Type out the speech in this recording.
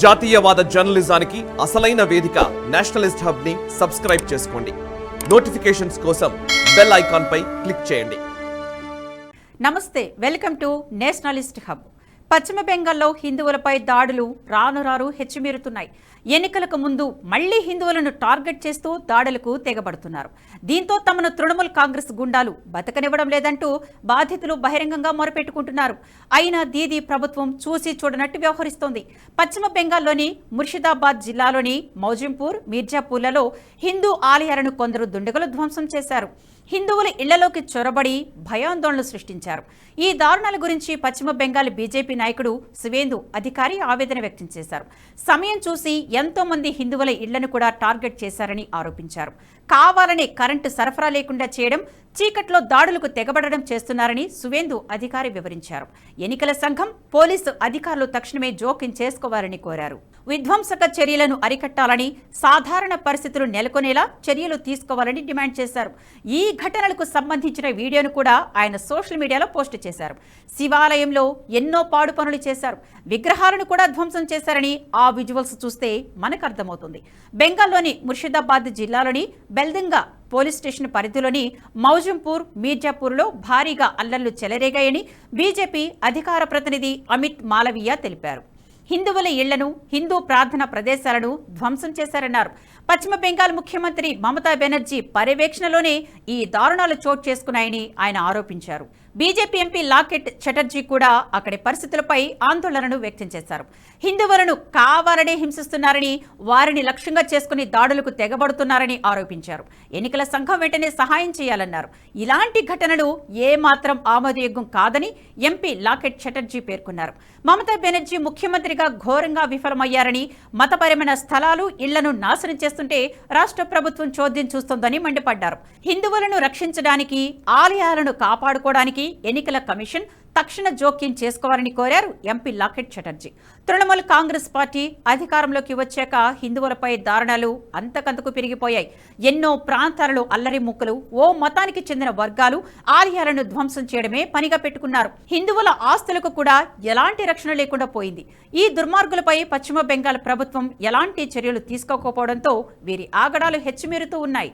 జాతీయవాద జర్నలిజానికి అసలైన వేదిక నేషనలిస్ట్ హబ్ ని సబ్స్క్రైబ్ చేసుకోండి. నోటిఫికేషన్స్ కోసం బెల్ ఐకాన్ పై క్లిక్ చేయండి. నమస్తే, వెల్కమ్ టు నేషనలిస్ట్ హబ్. పశ్చిమ బెంగాల్లో హిందువులపై దాడులు రాను హెచ్చుమీరుతున్నాయి. ఎన్నికలకు ముందు మళ్లీ హిందువులను టార్గెట్ చేస్తూ దాడులకు తెగబడుతున్నారు. దీంతో తమను తృణమూల్ కాంగ్రెస్ గుండాలు బతకనివ్వడం లేదంటూ బాధితులు బహిరంగంగా మొరపెట్టుకుంటున్నారు. అయినా దీదీ ప్రభుత్వం చూసి చూడనట్టు వ్యవహరిస్తోంది. పశ్చిమ బెంగాల్లోని ముర్షిదాబాద్ జిల్లాలోని మౌజింపూర్, మీర్జాపూర్లలో హిందూ ఆలయాలను కొందరు దుండగులు ధ్వంసం చేశారు. హిందువుల ఇళ్లలోకి చొరబడి భయాందోళనలు సృష్టించారు. ఈ దారుణాల గురించి పశ్చిమ బెంగాల్ బీజేపీ నాయకుడు శివేందు అధికారి ఆవేదన వ్యక్తం చేశారు. సమయం చూసి ఎంతో మంది హిందువుల ఇళ్లను కూడా టార్గెట్ చేశారని ఆరోపించారు. కావాలనే కరెంటు సరఫరా లేకుండా చేయడం, చీకట్లో దాడులకు తెగబడడం చేస్తున్నారని శివేందు అధికారి వివరించారు. ఎన్నికల సంఘం, పోలీసు అధికారులు తక్షణమే జోక్యం చేసుకోవాలని కోరారు. విధ్వంసక చర్యలను అరికట్టాలని, సాధారణ పరిస్థితులు నెలకొనేలా చర్యలు తీసుకోవాలని డిమాండ్ చేశారు. ఈ ఘటనలకు సంబంధించిన వీడియోను కూడా ఆయన సోషల్ మీడియాలో పోస్టు చేశారు. శివాలయంలో ఎన్నో పాడు పనులు చేశారు, విగ్రహాలను కూడా ధ్వంసం చేశారని ఆ విజువల్స్ చూస్తే మనకు అర్థమవుతుంది. బెంగాల్లోని ముర్షిదాబాద్ జిల్లాలోని బెల్దింగా పోలీస్ స్టేషన్ పరిధిలోని మౌజింపూర్, మీర్జాపూర్లో భారీగా అల్లర్లు చెలరేగాయని బీజేపీ అధికార ప్రతినిధి అమిత్ మాలవీయ తెలిపారు. హిందువుల ఇళ్లను, హిందూ ప్రార్థనా ప్రదేశాలను ధ్వంసం చేశారన్నారు. పశ్చిమ బెంగాల్ ముఖ్యమంత్రి మమతా బెనర్జీ పర్యవేక్షణలోనే ఈ దారుణాలు చోటు చేసుకున్నాయని ఆయన ఆరోపించారు. బీజేపీ ఎంపీ లాకెట్ చటర్జీ కూడా అక్కడి పరిస్థితులపై ఆందోళనను వ్యక్తం చేశారు. హిందువులను కావాలనే హింసిస్తున్నారని, వారిని లక్ష్యంగా చేసుకుని దాడులకు తెగబడుతున్నారని ఆరోపించారు. ఎన్నికల సంఘం వెంటనే సహాయం చేయాలన్నారు. ఇలాంటి ఘటనలు ఏమాత్రం ఆమోదయోగ్యం కాదని ఎంపీ లాకెట్ చటర్జీ పేర్కొన్నారు. మమతా బెనర్జీ ముఖ్యమంత్రిగా ఘోరంగా విఫలమయ్యారని, మతపరమైన స్థలాలు, ఇళ్లను నాశనం చేస్తుంటే రాష్ట్ర ప్రభుత్వం చోద్యం చూస్తోందని మండిపడ్డారు. హిందువులను రక్షించడానికి, ఆలయాలను కాపాడుకోవడానికి ఎన్నికల కమిషన్ తక్షణ జోక్యం చేసుకోవాలని కోరారు MP locket Chatterjee. Trinamool Congress party అధికారంలోకి వచ్చాక హిందువులపై దారుణాలు అంతకంతకు పెరిగిపోయాయి. ఎన్నో ప్రాంతాలలో అల్లరి ముక్కలు, ఓ మతానికి చెందిన వర్గాలు ఆలయాలను ధ్వంసం చేయడమే పనిగా పెట్టుకున్నారు. హిందువుల ఆస్తులకు కూడా ఎలాంటి రక్షణ లేకుండా పోయింది. ఈ దుర్మార్గులపై పశ్చిమ బెంగాల్ ప్రభుత్వం ఎలాంటి చర్యలు తీసుకోకపోవడంతో వీరి ఆగడాలు హెచ్చుమీరుతూ ఉన్నాయి.